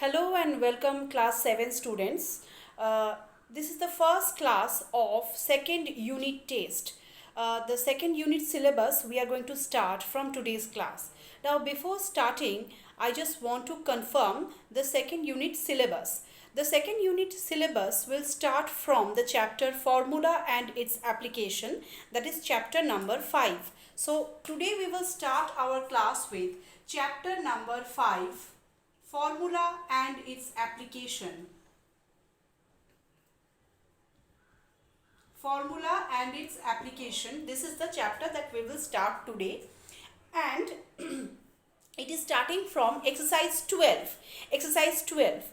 Hello and welcome class 7 students. This is the first class of second unit test. The second unit syllabus we are going to start from today's class. Now before starting, I just want to confirm the second unit syllabus. The second unit syllabus will start from the chapter formula and its application, that is chapter number 5. So today we will start our class with chapter number 5. Formula and its application. Formula and its application. This is the chapter that we will start today, and it is starting from exercise 12. Exercise 12.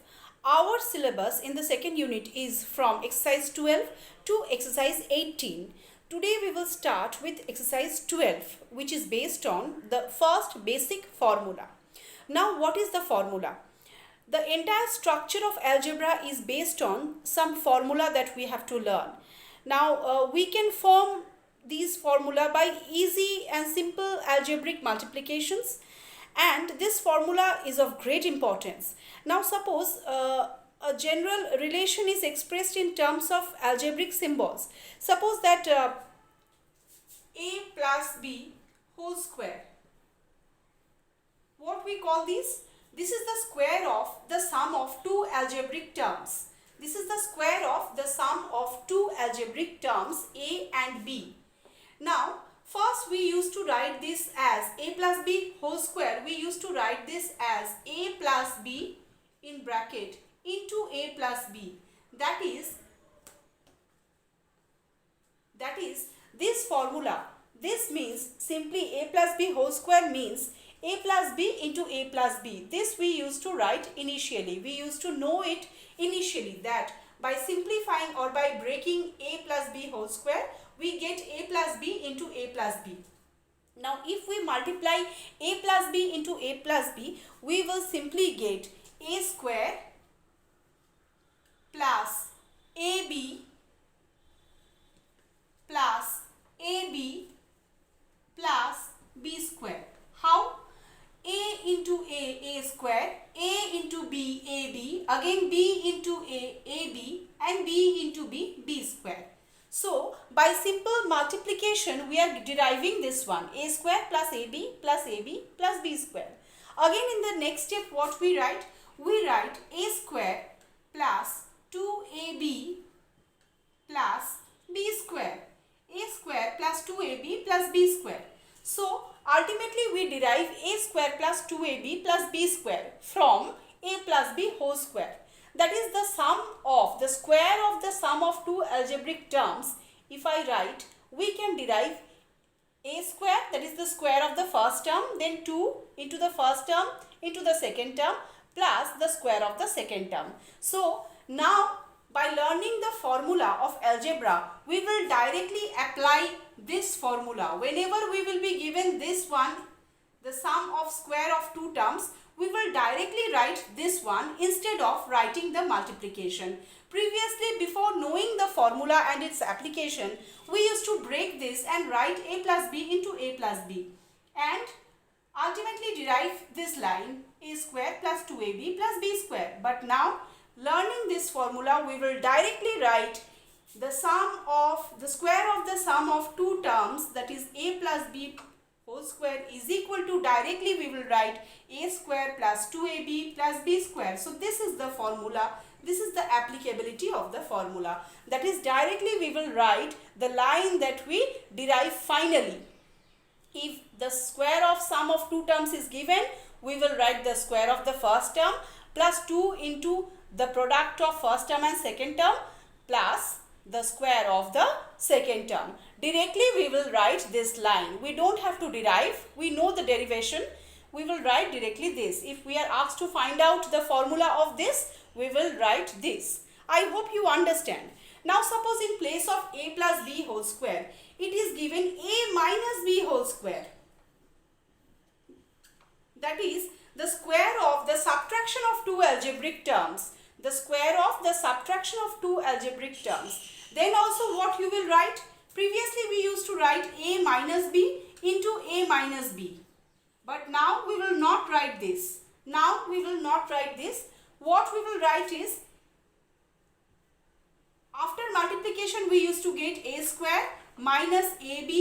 Our syllabus in the second unit is from exercise 12 to exercise 18. Today we will start with exercise 12, which is based on the first basic formula. Now, what is the formula? The entire structure of algebra is based on some formula that we have to learn. Now, we can form these formula by easy and simple algebraic multiplications, and this formula is of great importance. Now, suppose a general relation is expressed in terms of algebraic symbols. Suppose that a plus b whole square. What we call this? This is the square of the sum of two algebraic terms. This is the square of the sum of two algebraic terms a and b. Now, first we used to write this as a plus b whole square. We used to write this as a plus b in bracket into a plus b. That is this formula. This means simply a plus b whole square means a plus b into a plus b. This we used to write initially. We used to know it initially that by simplifying or by breaking a plus b whole square, we get a plus b into a plus b. Now, if we multiply a plus b into a plus b, we will simply get a square plus ab plus ab plus b square. How? A into a square, a into b, ab, again b into a, ab, and b into b square. So, by simple multiplication, we are deriving this one, a square plus ab plus b square. Again, in the next step, what we write? We write a square plus 2ab plus b square. A square plus 2ab plus b square. So, ultimately we derive a square plus 2ab plus b square from a plus b whole square. That is the sum of the square of the sum of two algebraic terms. If I write, we can derive a square, that is the square of the first term, then 2 into the first term into the second term plus the square of the second term. So, now by learning the formula of algebra, we will directly apply this formula. Whenever we will be given this one, the sum of square of two terms, we will directly write this one instead of writing the multiplication. Previously, before knowing the formula and its application, we used to break this and write a plus b into a plus b and ultimately derive this line a square plus 2ab plus b square. But now, learning this formula, we will directly write the sum of the square of the sum of two terms, that is a plus b whole square, is equal to, directly we will write a square plus 2ab plus b square. So this is the formula. This is the applicability of the formula. That is, directly we will write the line that we derive finally. If the square of sum of two terms is given, we will write the square of the first term plus 2 into the product of first term and second term plus the square of the second term. Directly we will write this line. We don't have to derive. We know the derivation. We will write directly this. If we are asked to find out the formula of this, we will write this. I hope you understand. Now suppose in place of a plus b whole square, it is given a minus b whole square. That is the square of the subtraction of two algebraic terms. The square of the subtraction of two algebraic terms. Then also what you will write? Previously we used to write a minus b into a minus b. But now we will not write this. Now we will not write this. what we will write is, after multiplication we used to get a square minus ab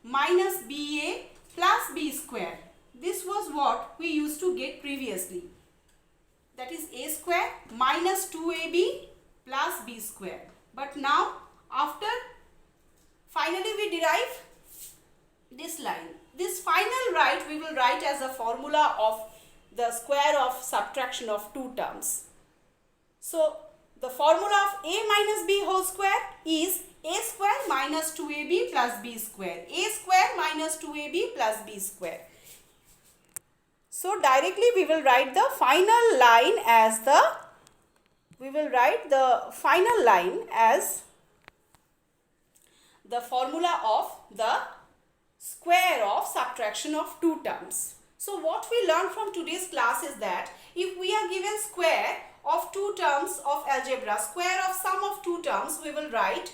minus ba plus b square. This was what we used to get previously. That is a square minus 2ab plus b square. But now after finally we derive this line. This final right we will write as a formula of the square of subtraction of two terms. So the formula of a minus b whole square is a square minus 2ab plus b square. A square minus 2ab plus b square. So directly we will write the final line as the formula of the square of subtraction of two terms. So what we learned from today's class is that if we are given square of two terms of algebra, square of sum of two terms, we will write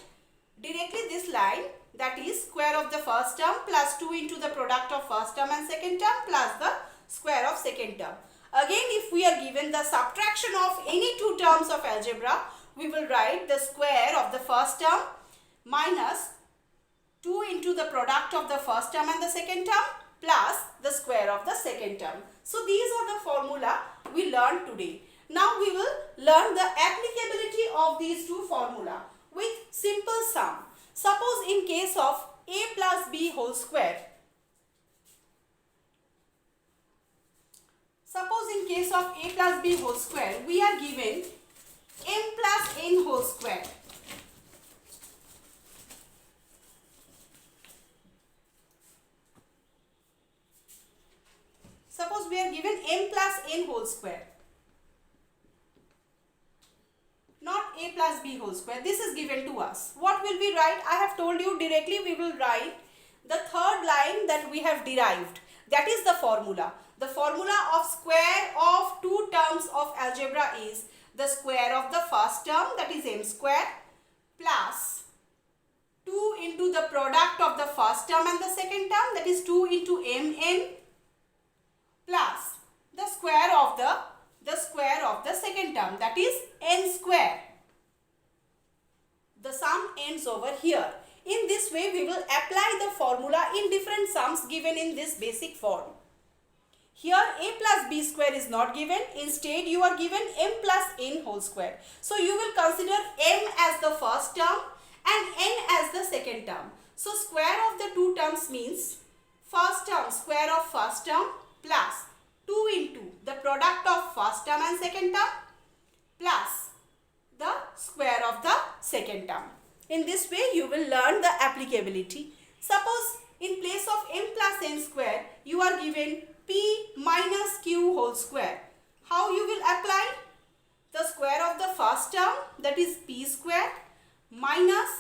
directly this line, that is square of the first term plus 2 into the product of first term and second term plus the square of second term. Again, if we are given the subtraction of any two terms of algebra, we will write the square of the first term minus 2 into the product of the first term and the second term plus the square of the second term. So these are the formula we learned today. Now we will learn the applicability of these two formula with simple sum. Suppose in case of a plus b whole square. Suppose in case of a plus b whole square, we are given m plus n whole square. Suppose we are given m plus n whole square, not a plus b whole square. This is given to us. What will we write? I have told you directly we will write the third line that we have derived. That is the formula. The formula of square of two terms of algebra is the square of the first term, that is m square, plus 2 into the product of the first term and the second term, that is 2 into mn, plus the square of the second term, that is n square. The sum ends over here. In this way we will apply the formula in different sums given in this basic form. Here a plus b square is not given. Instead you are given m plus n whole square. So you will consider m as the first term and n as the second term. So square of the two terms means first term, square of first term plus 2 into the product of first term and second term plus the square of the second term. In this way you will learn the applicability. Suppose in place of m plus n square you are given p minus q whole square. How you will apply? The square of the first term, that is p square, minus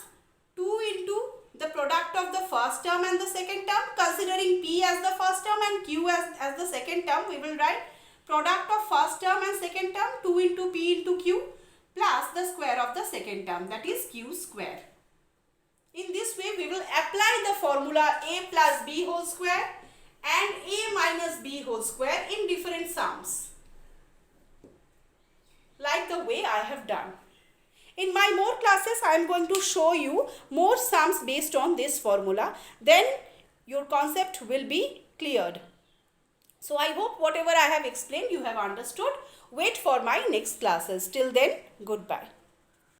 2 into the product of the first term and the second term. Considering p as the first term and q as the second term, we will write product of first term and second term 2 into p into q plus the square of the second term, that is q square. In this way we will apply the formula a plus b whole square and a minus b whole square in different sums, like the way I have done. In my more classes I am going to show you more sums based on this formula. Then your concept will be cleared. So I hope whatever I have explained you have understood. Wait for my next classes. Till then, goodbye.